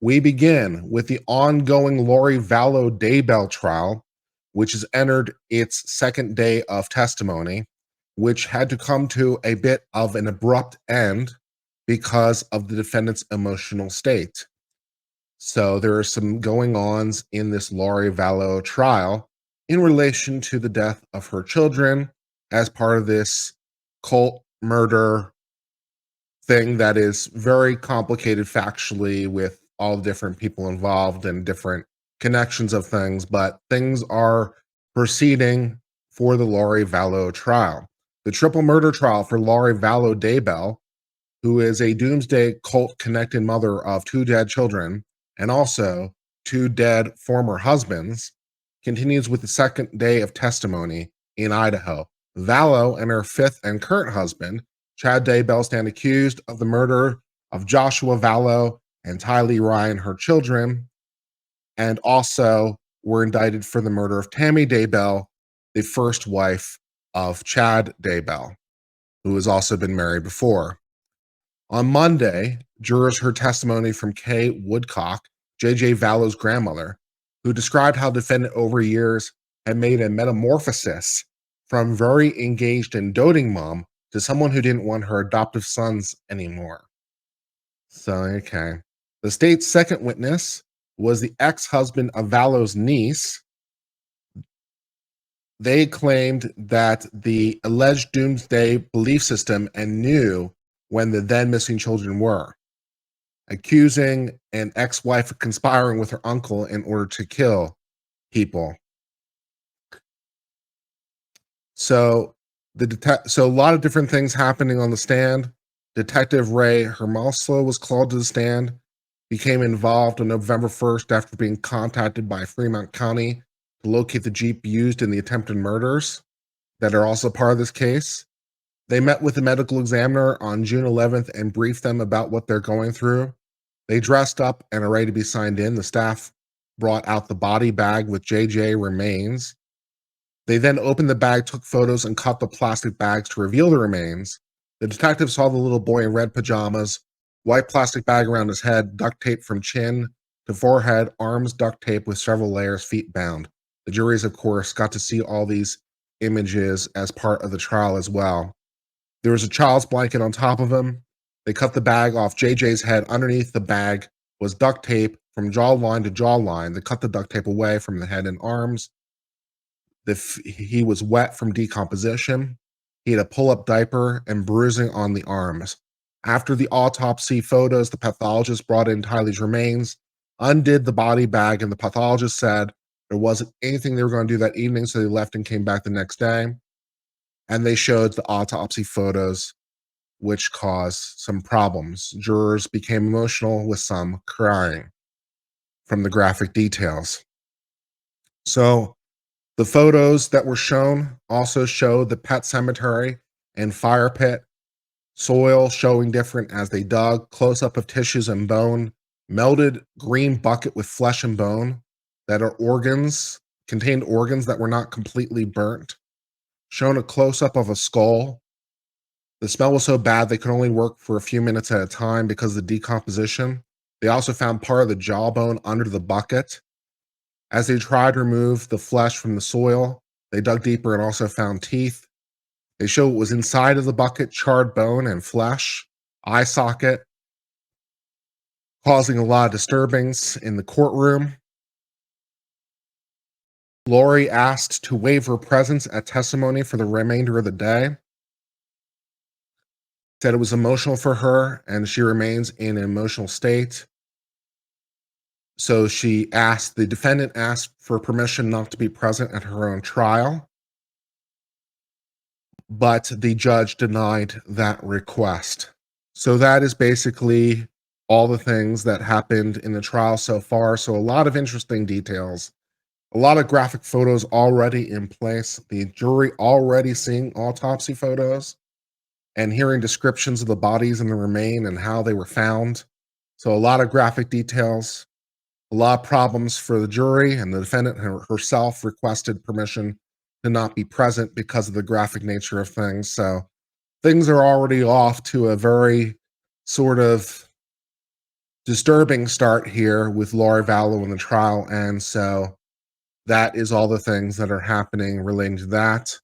We begin with the ongoing Lori Vallow Daybell trial, which has entered its second day of testimony, which had to come to a bit of an abrupt end because of the defendant's emotional state. So there are some going ons in this Lori Vallow trial in relation to the death of her children as part of this cult murder thing that is very complicated factually with all the different people involved and different connections of things, but things are proceeding for the Lori Vallow trial. The triple murder trial for Lori Vallow Daybell, who is a doomsday cult connected mother of two dead children and also two dead former husbands, continues with the second day of testimony in Idaho. Vallow and her fifth and current husband, Chad Daybell, stand accused of the murder of Joshua Vallow and Tylee Ryan, her children, and also were indicted for the murder of Tammy Daybell, the first wife of Chad Daybell, who has also been married before. On Monday, jurors heard testimony from Kay Woodcock, J.J. Vallow's grandmother, who described how the defendant over years had made a metamorphosis from very engaged and doting mom to someone who didn't want her adoptive sons anymore. So, okay. The state's second witness was the ex-husband of Vallow's niece. They claimed that the alleged doomsday belief system and knew when the then missing children were, accusing an ex-wife of conspiring with her uncle in order to kill people. So a lot of different things happening on the stand. Detective Ray Hermoso was called to the stand, became involved on November 1st after being contacted by Fremont County to locate the Jeep used in the attempted murders that are also part of this case. They met with the medical examiner on June 11th and briefed them about what they're going through. They dressed up and are ready to be signed in. The staff brought out the body bag with JJ remains. They then opened the bag, took photos, and cut the plastic bags to reveal the remains. The detective saw the little boy in red pajamas, white plastic bag around his head, duct tape from chin to forehead, arms duct tape with several layers, feet bound. The juries, of course, got to see all these images as part of the trial as well. There was a child's blanket on top of him. They cut the bag off JJ's head. Underneath the bag was duct tape from jawline to jawline. They cut the duct tape away from the head and arms. He was wet from decomposition. He had a pull-up diaper and bruising on the arms. After the autopsy photos, the pathologist brought in Tylee's remains, undid the body bag, and the pathologist said there wasn't anything they were going to do that evening, so they left and came back the next day. And they showed the autopsy photos, which caused some problems. Jurors became emotional, with some crying from the graphic details. So the photos that were shown also show the pet cemetery and fire pit, soil showing different as they dug, close-up of tissues and bone, melted green bucket with flesh and bone that are contained organs that were not completely burnt, shown a close-up of a skull. The smell was so bad they could only work for a few minutes at a time because of the decomposition. They also found part of the jawbone under the bucket. As they tried to remove the flesh from the soil, they dug deeper and also found teeth. They show what was inside of the bucket, charred bone and flesh, eye socket, causing a lot of disturbance in the courtroom. Lori asked to waive her presence at testimony for the remainder of the day. Said it was emotional for her and she remains in an emotional state. So the defendant asked for permission not to be present at her own trial, but the judge denied that request. So that is basically all the things that happened in the trial so far. So a lot of interesting details, a lot of graphic photos already in place, the jury already seeing autopsy photos and hearing descriptions of the bodies and the remain and how they were found. So a lot of graphic details. A lot of problems for the jury, and the defendant herself requested permission to not be present because of the graphic nature of things. So things are already off to a very sort of disturbing start here with Laurie Vallow in the trial, and so that is all the things that are happening relating to that.